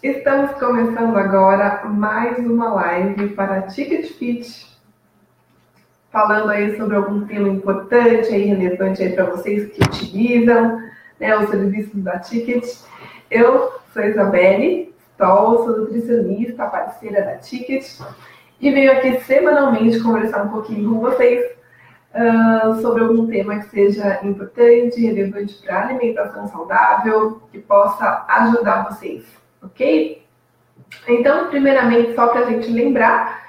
Estamos começando agora mais uma live para Ticket Fit, falando aí sobre algum tema importante aí, relevante aí para vocês que utilizam, né, os serviços da Ticket. Eu sou a Isabelle, sou nutricionista, parceira da Ticket, e venho aqui semanalmente conversar um pouquinho com vocês sobre algum tema que seja importante, relevante para a alimentação saudável, que possa ajudar vocês, ok? Então, primeiramente, só para a gente lembrar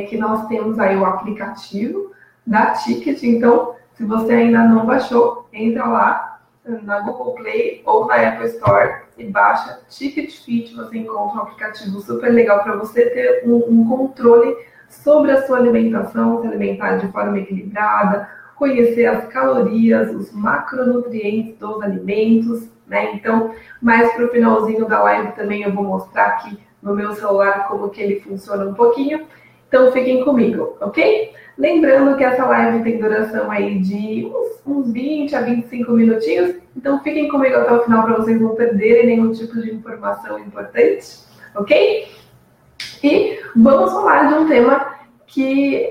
que nós temos aí o aplicativo da Ticket. Então, se você ainda não baixou, entra lá na Google Play ou na Apple Store e baixa Ticket Fit. Você encontra um aplicativo super legal para você ter um controle sobre a sua alimentação, se alimentar de forma equilibrada, conhecer as calorias, os macronutrientes dos alimentos, né? Então, mais para o finalzinho da live também eu vou mostrar aqui no meu celular como que ele funciona um pouquinho. Então, fiquem comigo, ok? Lembrando que essa live tem duração aí de uns 20 a 25 minutinhos. Então, fiquem comigo até o final para vocês não perderem nenhum tipo de informação importante, ok? E vamos falar de um tema que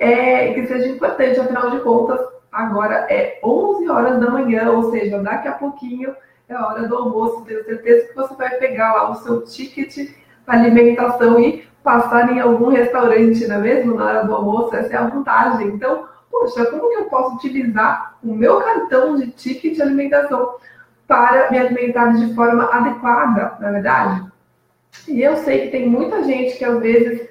seja importante, afinal de contas, agora é 11 horas da manhã, ou seja, daqui a pouquinho é a hora do almoço. Tenho certeza que você vai pegar lá o seu ticket alimentação e passar em algum restaurante, não é mesmo? Na hora do almoço, essa é a vantagem. Então, poxa, como que eu posso utilizar o meu cartão de ticket alimentação para me alimentar de forma adequada, na verdade? E eu sei que tem muita gente que às vezes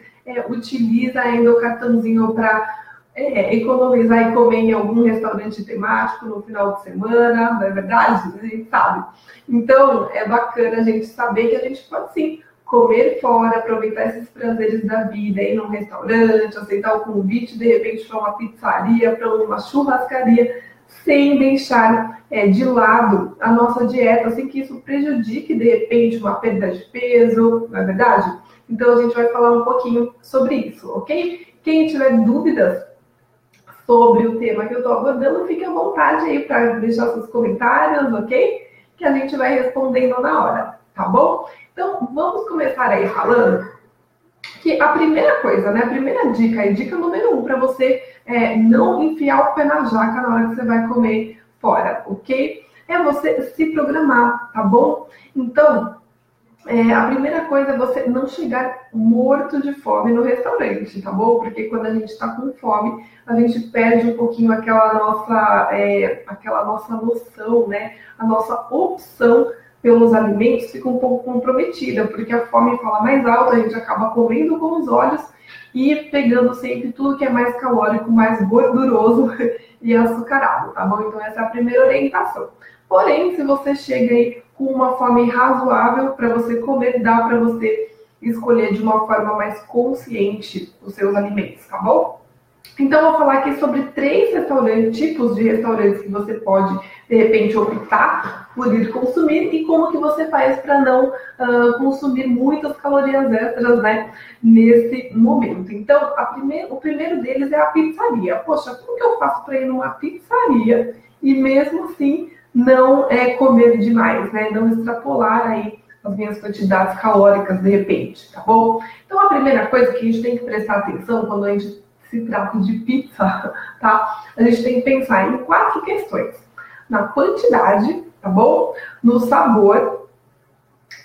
utiliza ainda o cartãozinho para economizar e comer em algum restaurante temático no final de semana, não é verdade? A gente sabe. Então, é bacana a gente saber que a gente pode sim comer fora, aproveitar esses prazeres da vida, ir num restaurante, aceitar o convite, de repente, para uma pizzaria, para uma churrascaria, sem deixar de lado a nossa dieta, sem que isso prejudique, de repente, uma perda de peso, não é verdade? Então, a gente vai falar um pouquinho sobre isso, ok? Quem tiver dúvidas sobre o tema que eu estou abordando, fique à vontade aí para deixar seus comentários, ok? Que a gente vai respondendo na hora, tá bom? Então, vamos começar aí falando que a primeira coisa, né? A primeira dica, a dica número 1 para você não enfiar o pé na jaca na hora que você vai comer fora, ok? É você se programar, tá bom? Então, a primeira coisa é você não chegar morto de fome no restaurante, tá bom? Porque quando a gente está com fome, a gente perde um pouquinho aquela nossa noção, né? A nossa opção pelos alimentos fica um pouco comprometida, porque a fome fala mais alto, a gente acaba comendo com os olhos e pegando sempre tudo que é mais calórico, mais gorduroso e açucarado, tá bom? Então essa é a primeira orientação. Porém, se você chega aí com uma fome razoável para você comer, dá para você escolher de uma forma mais consciente os seus alimentos, tá bom? Então, eu vou falar aqui sobre 3 tipos de restaurantes que você pode, de repente, optar por ir consumir e como que você faz para não consumir muitas calorias extras, né, nesse momento. Então, o primeiro deles é a pizzaria. Poxa, como que eu faço para ir numa pizzaria e mesmo assim não comer demais, né? Não extrapolar aí as minhas quantidades calóricas de repente, tá bom? Então, a primeira coisa que a gente tem que prestar atenção quando a gente se trata de pizza, tá? A gente tem que pensar em 4 questões. Na quantidade, tá bom? No sabor,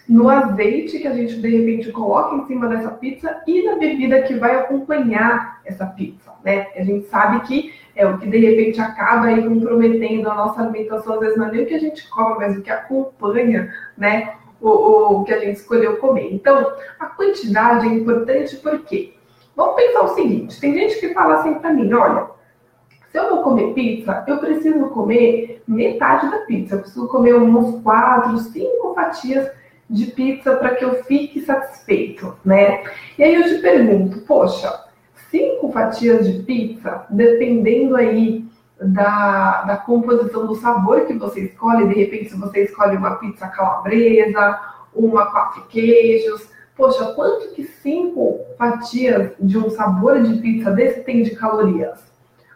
no azeite que a gente, de repente, coloca em cima dessa pizza e na bebida que vai acompanhar essa pizza, né? A gente sabe que é o que, de repente, acaba aí comprometendo a nossa alimentação, às vezes não é nem o que a gente come, mas o que acompanha, né? O que a gente escolheu comer. Então, a quantidade é importante porque vamos pensar o seguinte, tem gente que fala assim pra mim, olha, se eu vou comer pizza, eu preciso comer metade da pizza, eu preciso comer uns 4, 5 fatias de pizza para que eu fique satisfeito, né? E aí eu te pergunto, poxa, 5 fatias de pizza, dependendo aí da composição do sabor que você escolhe, de repente se você escolhe uma pizza calabresa, uma 4 queijos, poxa, quanto que 5 fatias de um sabor de pizza desse tem de calorias?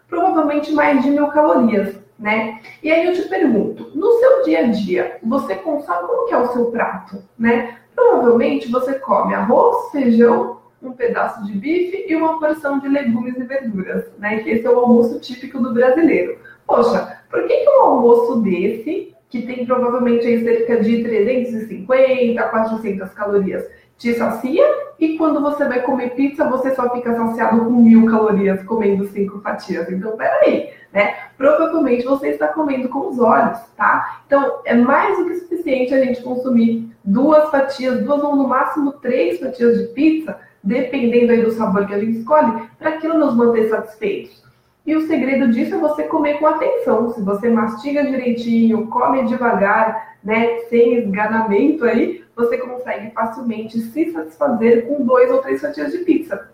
Provavelmente mais de 1.000 calorias, né? E aí eu te pergunto, no seu dia a dia, você consome como que é o seu prato, né? provavelmente você come arroz, feijão, um pedaço de bife e uma porção de legumes e verduras, né? Que esse é o almoço típico do brasileiro. Poxa, por que um almoço desse, que tem provavelmente aí cerca de 350, 400 calorias, te sacia? E quando você vai comer pizza, você só fica saciado com 1000 calorias comendo 5 fatias. Então, peraí, né? Provavelmente você está comendo com os olhos, tá? Então, é mais do que suficiente a gente consumir 2 fatias, 2 ou no máximo 3 fatias de pizza, dependendo aí do sabor que a gente escolhe, para aquilo nos manter satisfeitos. E o segredo disso é você comer com atenção. Se você mastiga direitinho, come devagar, né, sem esganamento aí, você consegue facilmente se satisfazer com 2 ou 3 fatias de pizza.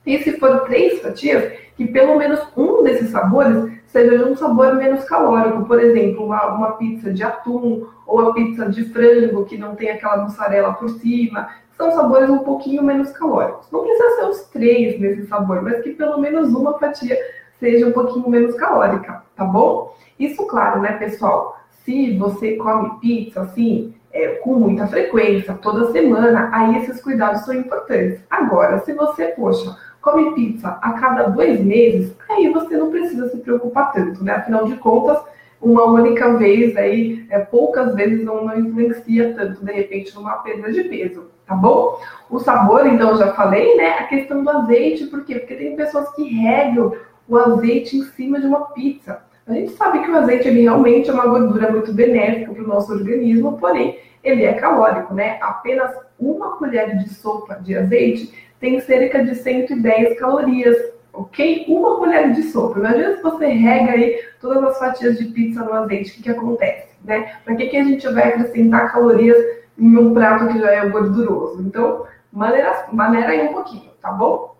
E se for 3 fatias, que pelo menos um desses sabores seja de um sabor menos calórico. Por exemplo, uma pizza de atum ou a pizza de frango, que não tem aquela mussarela por cima. São sabores um pouquinho menos calóricos. Não precisa ser os 3 nesse sabor, mas que pelo menos uma fatia seja um pouquinho menos calórica, tá bom? Isso, claro, né, pessoal? Se você come pizza, assim, com muita frequência, toda semana, aí esses cuidados são importantes. Agora, se você, poxa, come pizza a cada 2 meses, aí você não precisa se preocupar tanto, né? Afinal de contas, uma única vez, aí, poucas vezes não influencia tanto, de repente, numa perda de peso, tá bom? O sabor, então, eu já falei, né? A questão do azeite, por quê? Porque tem pessoas que regam o azeite em cima de uma pizza. A gente sabe que o azeite ele realmente é uma gordura muito benéfica para o nosso organismo, porém ele é calórico, né? Apenas uma colher de sopa de azeite tem cerca de 110 calorias, ok? Uma colher de sopa. Imagina se você rega aí todas as fatias de pizza no azeite, o que acontece, né? Para que a gente vai acrescentar calorias em um prato que já é gorduroso? Então, maneira aí um pouquinho, tá bom?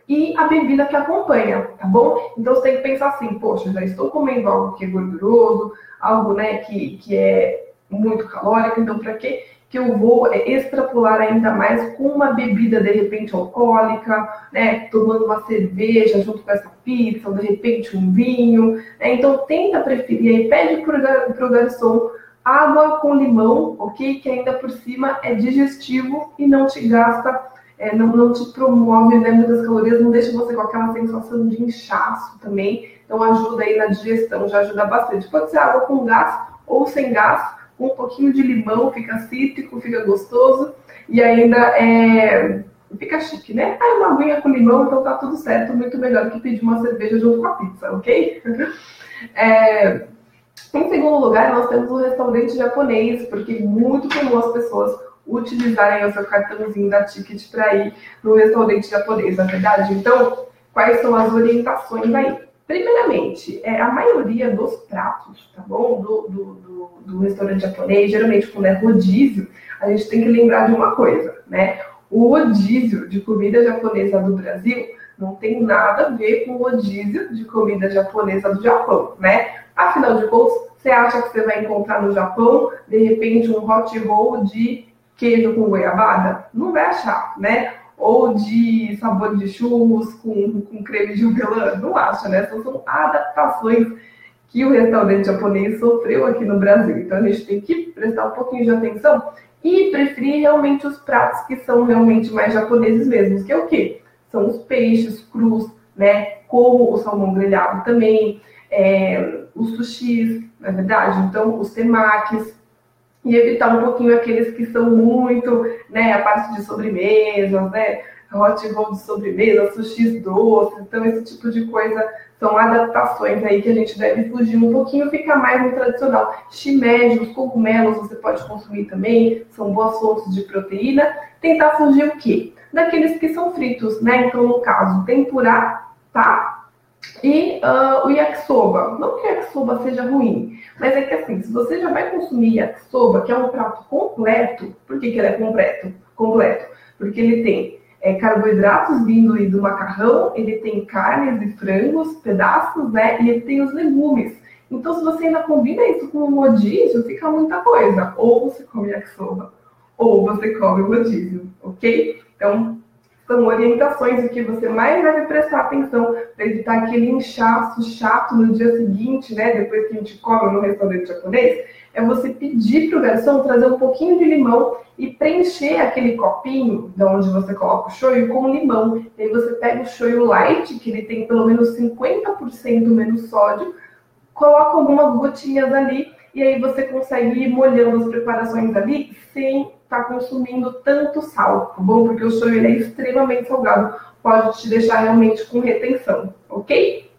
E a bebida que acompanha, tá bom? Então você tem que pensar assim, poxa, já estou comendo algo que é gorduroso, algo, né, que é muito calórico, então para que eu vou extrapolar ainda mais com uma bebida, de repente, alcoólica, né, tomando uma cerveja junto com essa pizza, ou de repente um vinho, né? Então tenta preferir, aí pede pro garçom água com limão, ok? Que ainda por cima é digestivo e não te gasta, não te promove, né, muitas calorias, não deixa você com aquela sensação de inchaço também. Então ajuda aí na digestão, já ajuda bastante. Pode ser água com gás ou sem gás, com um pouquinho de limão, fica cítrico, fica gostoso e ainda fica chique, né? Ah, uma aguinha com limão, então tá tudo certo, muito melhor que pedir uma cerveja junto com a pizza, ok? Em segundo lugar, nós temos um restaurante japonês, porque é muito comum as pessoas utilizarem o seu cartãozinho da Ticket para ir no restaurante japonês, na verdade? Então, quais são as orientações aí? Primeiramente, a maioria dos pratos, tá bom? Do restaurante japonês, geralmente quando é rodízio, a gente tem que lembrar de uma coisa, né? O rodízio de comida japonesa do Brasil não tem nada a ver com o rodízio de comida japonesa do Japão, né? Afinal de contas, você acha que você vai encontrar no Japão, de repente, um hot roll de queijo com goiabada? Não vai achar, né? Ou de sabor de churros com creme de hortelã? Não acha, né? São adaptações que o restaurante japonês sofreu aqui no Brasil. Então, a gente tem que prestar um pouquinho de atenção e preferir realmente os pratos que são realmente mais japoneses mesmos, que é o quê? São os peixes crus, né? Como o salmão grelhado também, os sushis, na é verdade? Então, os temakis. E evitar um pouquinho aqueles que são muito, né, a parte de sobremesas, né, hot roll de sobremesa, sushis doces, então esse tipo de coisa são adaptações aí que a gente deve fugir um pouquinho, ficar mais no tradicional. Shimeji, os cogumelos você pode consumir também, são boas fontes de proteína. Tentar fugir o quê? Daqueles que são fritos, né, então no caso, tempurá, tá? E o yakisoba, não que o yakisoba seja ruim, mas é que assim, se você já vai consumir yakisoba, que é um prato completo, por que ele é completo? Porque ele tem carboidratos vindo aí do macarrão, ele tem carnes e frangos, pedaços, né? E ele tem os legumes. Então, se você ainda combina isso com um rodízio, fica muita coisa. Ou você come yakisoba, ou você come o rodízio, ok? Então, São orientações do que você mais deve prestar atenção para evitar aquele inchaço chato no dia seguinte, né? Depois que a gente come no restaurante japonês, é você pedir para o garçom trazer um pouquinho de limão e preencher aquele copinho de onde você coloca o shoyu com limão. E aí você pega o shoyu light, que ele tem pelo menos 50% menos sódio, coloca algumas gotinhas ali e aí você consegue ir molhando as preparações ali sem estar consumindo tanto sal, tá bom? Porque o shoyu ele é extremamente salgado, pode te deixar realmente com retenção, ok?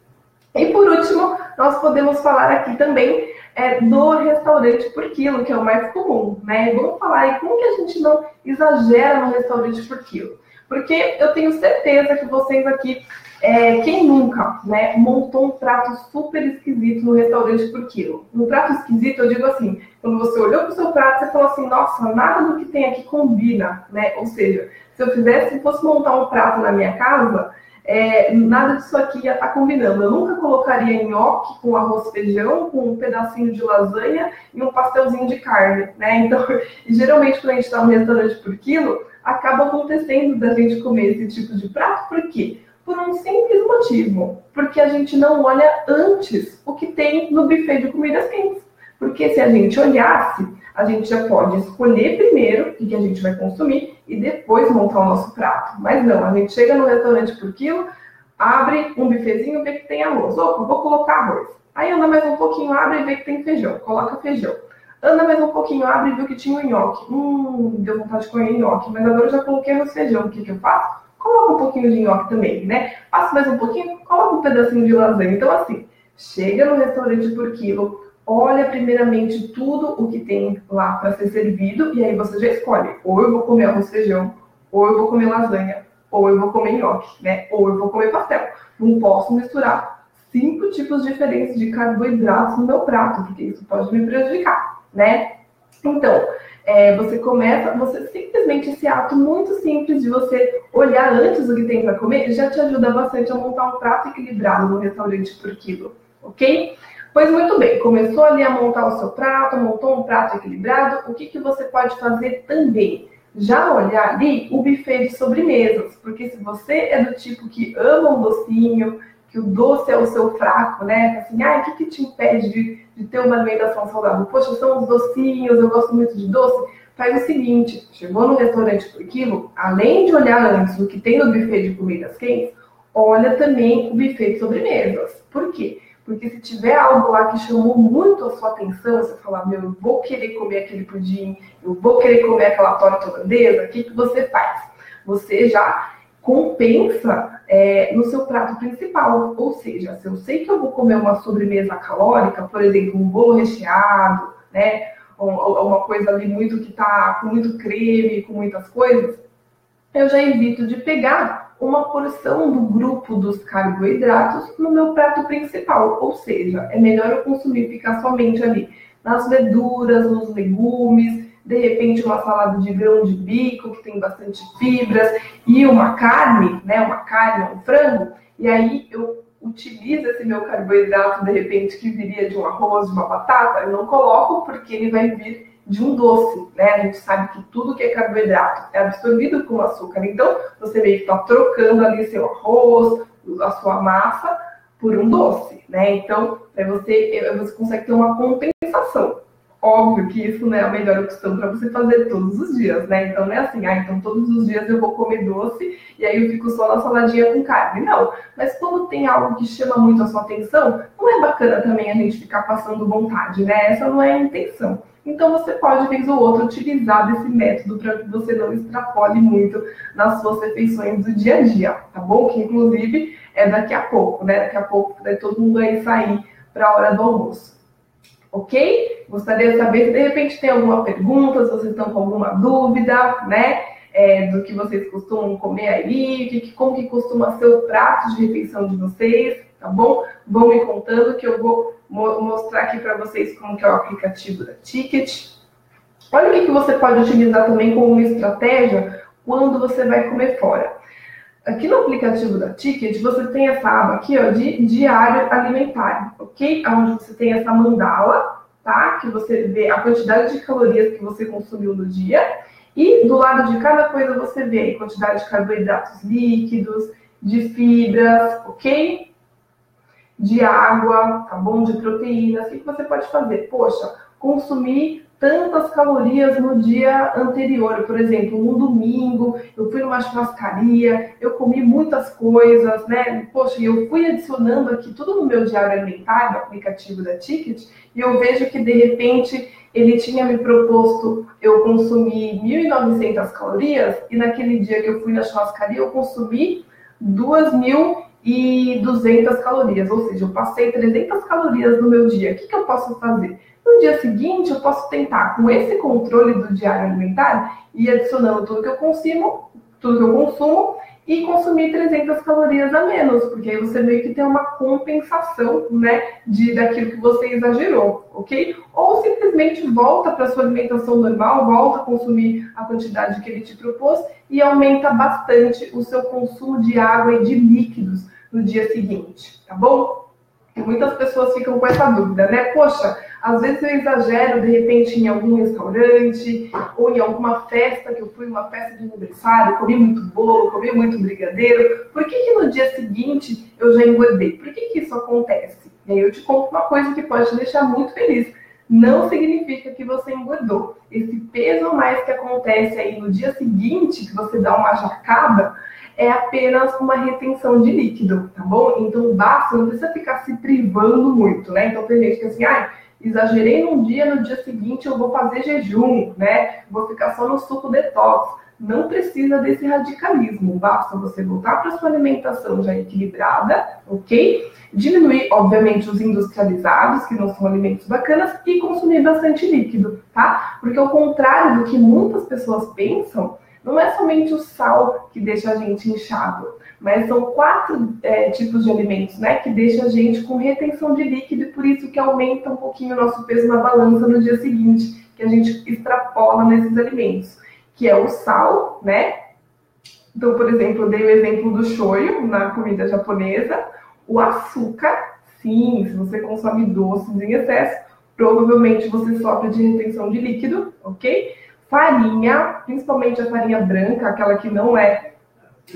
E por último, nós podemos falar aqui também do restaurante por quilo, que é o mais comum, né? Vamos falar aí como que a gente não exagera no restaurante por quilo. Porque eu tenho certeza que vocês aqui, quem nunca, né, montou um prato super esquisito no restaurante por quilo? Um prato esquisito, eu digo assim, quando você olhou para o seu prato, você falou assim, nossa, nada do que tem aqui combina, né? Ou seja, se fosse montar um prato na minha casa, nada disso aqui ia estar combinando. Eu nunca colocaria nhoque com arroz e feijão, com um pedacinho de lasanha e um pastelzinho de carne, né? Então, geralmente, quando a gente está no restaurante por quilo, acaba acontecendo da gente comer esse tipo de prato. Por quê? Por um simples motivo. Porque a gente não olha antes o que tem no buffet de comidas quentes. Porque se a gente olhasse, a gente já pode escolher primeiro o que a gente vai consumir e depois montar o nosso prato. Mas não, a gente chega no restaurante por quilo, abre um buffetzinho, vê que tem arroz. Opa, vou colocar arroz. Aí anda mais um pouquinho, abre e vê que tem feijão. Coloca feijão. Anda mais um pouquinho, abre e vê que tinha um nhoque. Deu vontade de comer nhoque, mas agora eu já coloquei arroz e feijão. O que eu faço? Coloca um pouquinho de nhoque também, né? Passa mais um pouquinho, coloca um pedacinho de lasanha. Então, assim, chega no restaurante por quilo, olha primeiramente tudo o que tem lá para ser servido e aí você já escolhe, ou eu vou comer arroz e feijão, ou eu vou comer lasanha, ou eu vou comer nhoque, né? Ou eu vou comer pastel. Não posso misturar 5 tipos diferentes de carboidratos no meu prato, porque isso pode me prejudicar, né? Então, você simplesmente esse ato muito simples de você olhar antes o que tem para comer já te ajuda bastante a montar um prato equilibrado no restaurante por quilo, ok? Pois muito bem, começou ali a montar o seu prato, montou um prato equilibrado, o que você pode fazer também? Já olhar ali o buffet de sobremesas, porque se você é do tipo que ama um docinho, que o doce é o seu fraco, né? Assim, o que te impede de ter uma alimentação saudável? Poxa, são os docinhos, eu gosto muito de doce. Faz o seguinte, chegou no restaurante por quilo, além de olhar antes o que tem no buffet de comidas quentes, olha também o buffet de sobremesas. Por quê? Porque se tiver algo lá que chamou muito a sua atenção, você fala, eu vou querer comer aquele pudim, eu vou querer comer aquela torta holandesa, o que você faz? Você já compensa no seu prato principal. Ou seja, se eu sei que eu vou comer uma sobremesa calórica, por exemplo, um bolo recheado, né? Ou uma coisa ali muito que tá com muito creme, com muitas coisas, eu já evito de pegar uma porção do grupo dos carboidratos no meu prato principal. Ou seja, é melhor eu consumir, ficar somente ali nas verduras, nos legumes, de repente uma salada de grão de bico, que tem bastante fibras, e uma carne, né, um frango, e aí eu utilizo esse meu carboidrato, de repente, que viria de um arroz, de uma batata, eu não coloco porque ele vai vir de um doce, né? A gente sabe que tudo que é carboidrato é absorvido com açúcar, então você meio que está trocando ali seu arroz, a sua massa, por um doce, né? Então, você consegue ter uma compensação. Óbvio que isso não é a melhor opção para você fazer todos os dias, né? Então não é assim, então todos os dias eu vou comer doce e aí eu fico só na saladinha com carne. Não, mas quando tem algo que chama muito a sua atenção, não é bacana também a gente ficar passando vontade, né? Essa não é a intenção. Então você pode, vez ou outra, utilizar desse método para que você não extrapole muito nas suas refeições do dia a dia, tá bom? Que inclusive é daqui a pouco, né? Daqui a pouco vai todo mundo aí sair para a hora do almoço. Ok? Gostaria de saber se de repente tem alguma pergunta, se vocês estão com alguma dúvida, né? Do que vocês costumam comer aí, como que costuma ser o prato de refeição de vocês, tá bom? Vão me contando que eu vou mostrar aqui para vocês como que é o aplicativo da Ticket. Olha o que você pode utilizar também como uma estratégia quando você vai comer fora. Aqui no aplicativo da Ticket, você tem essa aba aqui, ó, de diário alimentar, ok? Onde você tem essa mandala, tá? Que você vê a quantidade de calorias que você consumiu no dia. E do lado de cada coisa você vê aí quantidade de carboidratos líquidos, de fibras, ok? De água, tá bom? De proteínas. O que você pode fazer? Poxa, consumir tantas calorias no dia anterior. Por exemplo, no domingo, eu fui numa churrascaria, eu comi muitas coisas, né? Poxa, eu fui adicionando aqui tudo no meu diário alimentar, no aplicativo da Ticket, e eu vejo que, de repente, ele tinha me proposto eu consumir 1.900 calorias, e naquele dia que eu fui na churrascaria, eu consumi 2.200 calorias, ou seja, eu passei 300 calorias no meu dia. O que eu posso fazer? No dia seguinte, eu posso tentar, com esse controle do diário alimentar, ir adicionando tudo que eu consumo e consumir 300 calorias a menos, porque aí você meio que tem uma compensação, né, daquilo que você exagerou, ok? Ou simplesmente volta para a sua alimentação normal, volta a consumir a quantidade que ele te propôs e aumenta bastante o seu consumo de água e de líquidos no dia seguinte, tá bom? E muitas pessoas ficam com essa dúvida, né? Poxa, às vezes eu exagero, de repente, em algum restaurante ou em alguma festa, que eu fui numa festa de aniversário, comi muito bolo, comi muito brigadeiro. Por que no dia seguinte eu já engordei? Por que isso acontece? E aí eu te conto uma coisa que pode te deixar muito feliz. Não significa que você engordou. Esse peso a mais que acontece aí no dia seguinte, que você dá uma jacada, é apenas uma retenção de líquido, tá bom? Então basta, não precisa ficar se privando muito, né? Então tem gente que assim, exagerei num dia, no dia seguinte eu vou fazer jejum, né? Vou ficar só no suco detox. Não precisa desse radicalismo, basta você voltar para sua alimentação já equilibrada, ok? Diminuir, obviamente, os industrializados, que não são alimentos bacanas, e consumir bastante líquido, tá? Porque ao contrário do que muitas pessoas pensam, não é somente o sal que deixa a gente inchado, mas são 4 tipos de alimentos, né, que deixam a gente com retenção de líquido e por isso que aumenta um pouquinho o nosso peso na balança no dia seguinte, que a gente extrapola nesses alimentos, que é o sal, né? Então, por exemplo, eu dei o exemplo do shoyu na comida japonesa, o açúcar, sim, se você consome doces em excesso, provavelmente você sofre de retenção de líquido, ok? Farinha, principalmente a farinha branca, aquela que não é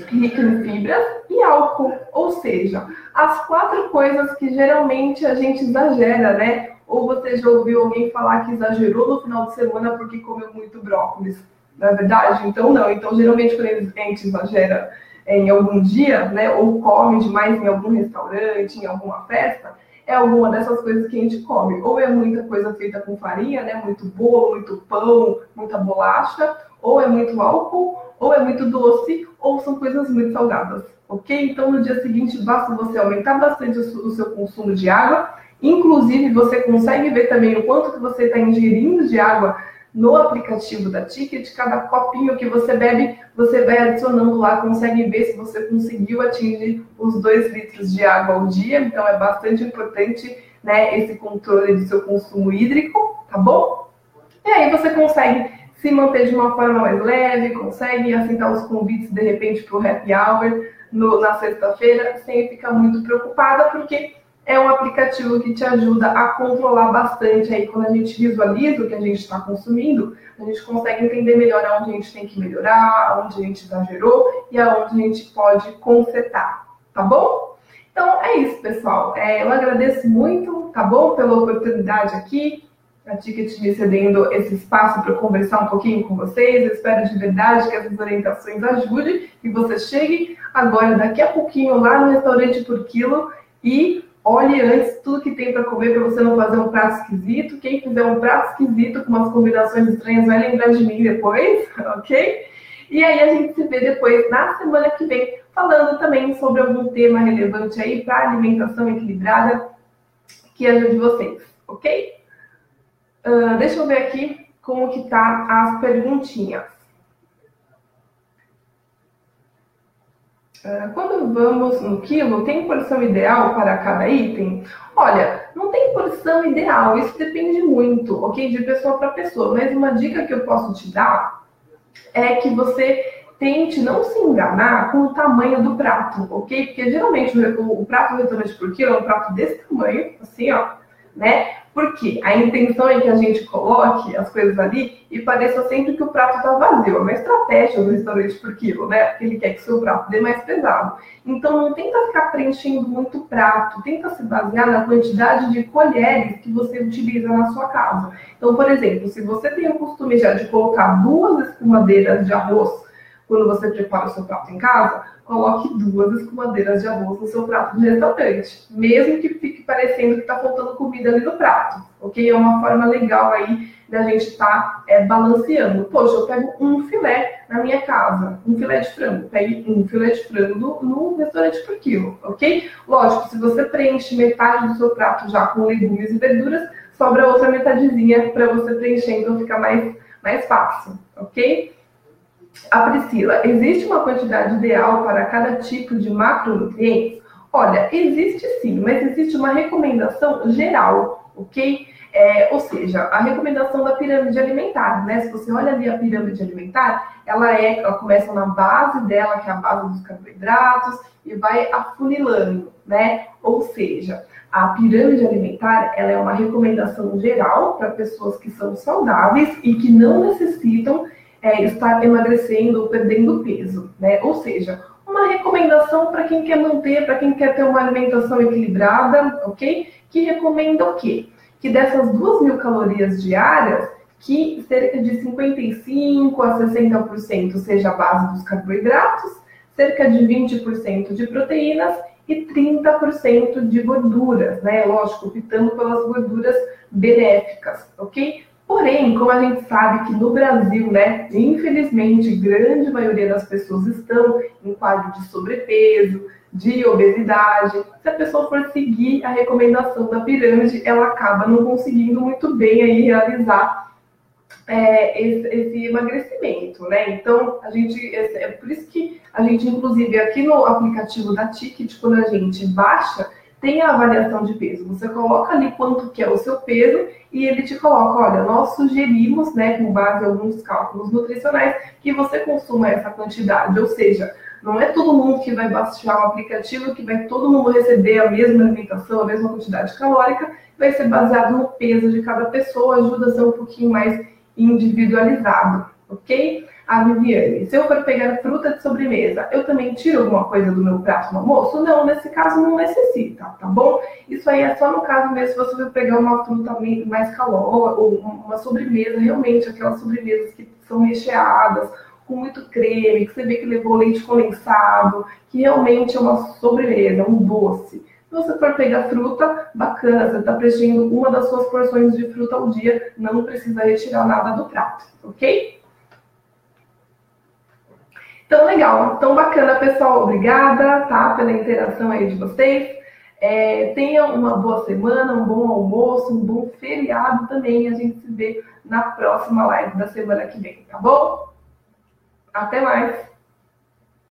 rica em fibras, e álcool. Ou seja, as 4 coisas que geralmente a gente exagera, né? Ou você já ouviu alguém falar que exagerou no final de semana porque comeu muito brócolis, não é verdade? Então não. Então geralmente quando a gente exagera em algum dia, né? Ou come demais em algum restaurante, em alguma festa, é alguma dessas coisas que a gente come. Ou é muita coisa feita com farinha, né? Muito bolo, muito pão, muita bolacha, ou é muito álcool, ou é muito doce, ou são coisas muito salgadas, ok? Então, no dia seguinte, basta você aumentar bastante o seu consumo de água. Inclusive, você consegue ver também o quanto que você está ingerindo de água no aplicativo da Ticket. Cada copinho que você bebe, você vai adicionando lá, consegue ver se você conseguiu atingir os 2 litros de água ao dia. Então, é bastante importante, né, esse controle do seu consumo hídrico, tá bom? E aí você consegue se manter de uma forma mais leve, consegue aceitar os convites, de repente, para o happy hour na sexta-feira, sem ficar muito preocupada, porque é um aplicativo que te ajuda a controlar bastante. Aí, quando a gente visualiza o que a gente está consumindo, a gente consegue entender melhor aonde a gente tem que melhorar, aonde a gente exagerou e aonde a gente pode consertar, tá bom? Então, é isso, pessoal. Eu agradeço muito, tá bom, pela oportunidade aqui, a Ticket me cedendo esse espaço para conversar um pouquinho com vocês. Eu espero de verdade que essas orientações ajudem e você chegue agora, daqui a pouquinho, lá no restaurante por quilo e olhe antes tudo que tem para comer para você não fazer um prato esquisito. Quem fizer um prato esquisito com umas combinações estranhas vai lembrar de mim depois, ok? E aí a gente se vê depois na semana que vem, falando também sobre algum tema relevante aí para alimentação equilibrada que ajude vocês, ok? Deixa eu ver aqui como que tá as perguntinhas. Quando vamos no quilo, tem porção ideal para cada item? Olha, não tem porção ideal, isso depende muito, ok? De pessoa para pessoa. Mas uma dica que eu posso te dar é que você tente não se enganar com o tamanho do prato, ok? Porque geralmente o prato do restaurante por quilo é um prato desse tamanho, assim, ó. né? Porque a intenção é que a gente coloque as coisas ali e pareça sempre que o prato está vazio. É uma estratégia do restaurante por quilo, né? Porque ele quer que o seu prato dê mais pesado. Então, não tenta ficar preenchendo muito prato. Tenta se basear na quantidade de colheres que você utiliza na sua casa. Então, por exemplo, se você tem o costume já de colocar 2 escumadeiras de arroz quando você prepara o seu prato em casa, coloque 2 escumadeiras de arroz no seu prato de restaurante, mesmo que fique parecendo que está faltando comida ali no prato, ok? É uma forma legal aí da gente estar balanceando. Poxa, eu pego um filé na minha casa, um filé de frango, pegue um filé de frango no restaurante por quilo, ok? Lógico, se você preenche metade do seu prato já com legumes e verduras, sobra outra metadezinha para você preencher, então fica mais fácil, ok? A Priscila, existe uma quantidade ideal para cada tipo de macronutrientes? Olha, existe sim, mas existe uma recomendação geral, ok? Ou seja, a recomendação da pirâmide alimentar, né? Se você olha ali a pirâmide alimentar, ela começa na base dela, que é a base dos carboidratos, e vai afunilando, né? Ou seja, a pirâmide alimentar, ela é uma recomendação geral para pessoas que são saudáveis e que não necessitam estar emagrecendo ou perdendo peso, né? Ou seja, uma recomendação para quem quer manter, para quem quer ter uma alimentação equilibrada, ok? Que recomenda o quê? Que dessas 2.000 calorias diárias, que cerca de 55% a 60% seja a base dos carboidratos, cerca de 20% de proteínas e 30% de gorduras, né? Lógico, optando pelas gorduras benéficas, ok? Porém, como a gente sabe que no Brasil, né, infelizmente, grande maioria das pessoas estão em quadro de sobrepeso, de obesidade. Se a pessoa for seguir a recomendação da pirâmide, ela acaba não conseguindo muito bem aí realizar esse emagrecimento, né? Então, é por isso que a gente, inclusive, aqui no aplicativo da Ticket, quando a gente baixa, tem a avaliação de peso. Você coloca ali quanto que é o seu peso e ele te coloca, olha, nós sugerimos, né, com base em alguns cálculos nutricionais, que você consuma essa quantidade. Ou seja, não é todo mundo que vai baixar o aplicativo, que vai todo mundo receber a mesma alimentação, a mesma quantidade calórica, vai ser baseado no peso de cada pessoa, ajuda a ser um pouquinho mais individualizado, ok? A Viviane, se eu for pegar fruta de sobremesa, eu também tiro alguma coisa do meu prato no almoço? Não, nesse caso não necessita, tá bom? Isso aí é só no caso mesmo se você for pegar uma fruta mais calórica, ou uma sobremesa, realmente aquelas sobremesas que são recheadas, com muito creme, que você vê que levou leite condensado, que realmente é uma sobremesa, um doce. Se você for pegar fruta, bacana, você está preenchendo uma das suas porções de fruta ao dia, não precisa retirar nada do prato, ok? Então, legal. Então, bacana, pessoal. Obrigada, tá, pela interação aí de vocês. Tenham uma boa semana, um bom almoço, um bom feriado também. A gente se vê na próxima live da semana que vem, tá bom? Até mais!